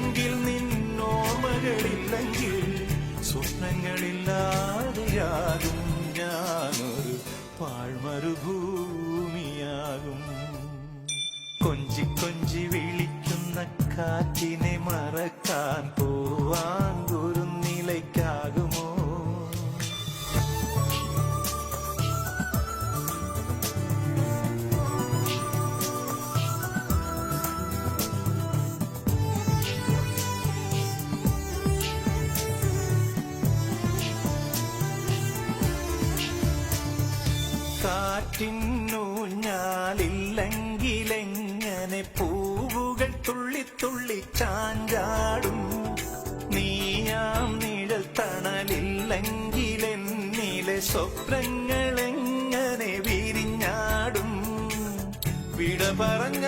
നീയില്ലെങ്കിൽ നിന്നോർമ്മകളില്ലെങ്കിൽ സ്വപ്നങ്ങളില്ലാതെയാകും ഞാനൊരു പാഴ്മരുഭൂമിയാകും. കൊഞ്ചി കൊഞ്ചി വിളിക്കുന്ന കാറ്റിനെ മറക്കാൻ പോവാങ്കുരു നിലയ്ക്കാകുമോ? കാറ്റിന്നൂഞ്ഞാലില്ലെങ്കിലെങ്ങനെ പൂവുകൾ തുള്ളിത്തുള്ളി ചാഞ്ചാടും? നീയാം നിഴൽ തണലില്ലെങ്കിലെന്നിലെ സ്വപ്നങ്ങളെങ്ങനെ വിരിഞ്ഞാടും? വിട പറഞ്ഞ